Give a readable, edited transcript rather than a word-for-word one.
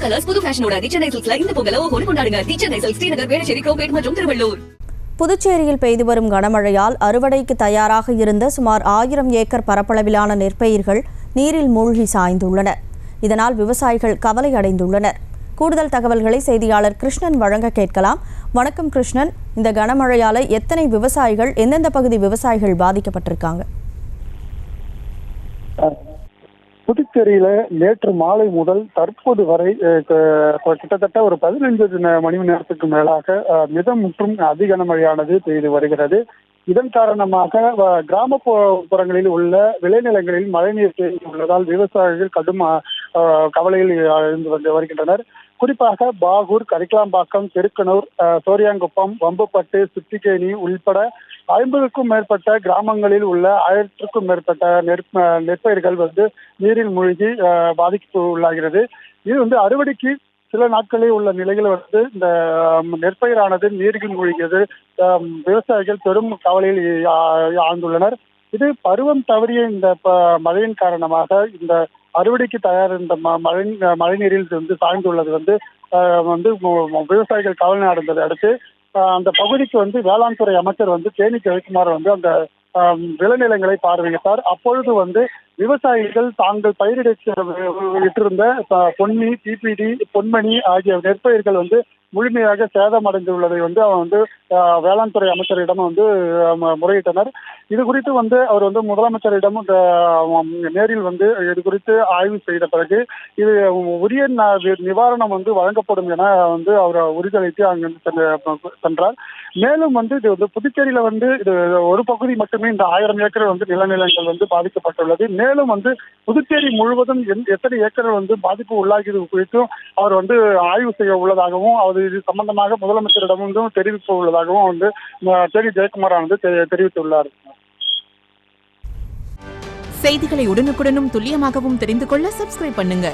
Colours புது ஃபேஷனோட தி சென்னை சில்க்ஸ்ல இந்த பொங்கலை ஓஹோன்னு கொண்டாடுங்க. தி சென்னை சில்க்ஸ், ஸ்ரீநகர், வேளச்சேரி, கோபேட் மற்றும் திருவள்ளூர். புதுச்சேரியில் பெய்து வரும் கனமழையால் அறுவடைக்கு தயாராக இருந்த சுமார் 1000 ஏக்கர் பரப்பளவிலான நெற்பயிர்கள் நீரில் மூழ்கி சாய்ந்துள்ளன. இதனால் விவசாயிகள் கவலை அடைந்துள்ளனர். கூடுதல் தகவல்களை செய்தியாளர் கிருஷ்ணன் வழங்க கேட்கலாம். வணக்கம் கிருஷ்ணன், இந்த கனமழையால எத்தனை விவசாயிகள், எந்தெந்த பகுதி விவசாயிகள் பாதிக்கப்பட்டிருக்காங்க? புதுச்சேரியில நேற்று மாலை முதல் தற்போது வரை கிட்டத்தட்ட ஒரு 15 மணி நேரத்துக்கு மேலாக மிதம் மற்றும் அதி கனமழையானது பெய்து வருகிறது. இதன் காரணமாக கிராமப்புறங்களில் உள்ள விளைநிலங்களில் மழைநீர் தேங்கி உள்ளதால் விவசாயிகள் கடும் கவலையில் இருந்து வருகின்றனர். குறிப்பாக பாகூர், கரிக்கலாம்பாக்கம், திருக்கனூர், சோரியாங்குப்பம், வம்புப்பட்டு, சுத்திகேணி உள்பட 50க்கும் மேற்பட்ட கிராமங்களில் உள்ள 1000க்கும் மேற்பட்ட நெற்பயிர்கள் நீரில் மூழ்கி பாதிப்பு உள்ளாகிறது. இது அறுவடைக்கு சில நாட்களில் உள்ள நிலையில் இந்த நெற்பயிரானது நீரில் மூழ்கியது விவசாயிகள் பெரும் கவலையில் ஆழ்ந்துள்ளனர். இது பருவம் தவறிய இந்த மழையின் காரணமாக இந்த அறுவடைக்கு தயார் இந்த மழைநீரில் சாய்ந்துள்ளது விவசாயிகள் கவலை அடைந்ததை அடுத்து அந்த பகுதிக்கு வேளாண் துறை அமைச்சர் தேனி ஜெயக்குமார் அந்த விளைநிலங்களை பார்வையிட்டார். அப்பொழுது விவசாயிகள் தாங்கள் பயிரிட்டிருந்த பொன்னி, டிபிடி, பொன்மணி ஆகிய நெற்பயிர்கள் முழுமையாக சேதமடைந்துள்ளதை அவன் வேளாண் துறை அமைச்சரிடம் முறையிட்டனர். இது குறித்து அவர் முதலமைச்சரிடம் நேரில் இது குறித்து ஆய்வு செய்த பிறகு இது உரிய நிவாரணம் வழங்கப்படும் என அவர் உறுதியளித்து அங்கிருந்து சென்றார். மேலும் இது புதுச்சேரியில இது ஒரு பகுதி மட்டுமே இந்த 1000 ஏக்கர் நிலநிலங்கள் பாதிக்கப்பட்டுள்ளது. மேலும் புதுச்சேரி முழுவதும் எத்தனை ஏக்கர் பாதிப்பு உள்ளாகியது குறித்தும் அவர் ஆய்வு செய்ய உள்ளதாகவும் அவர் இது சம்பந்தமாக முதலமைச்சரிடம் தெரிவிக்க உள்ளதாகவும் தேனி ஜெயக்குமார் தெரிவித்துள்ளார். செய்திகளை உடனுக்குடனும் துல்லியமாகவும் தெரிந்து கொள்ள சப்ஸ்கிரைப் பண்ணுங்க.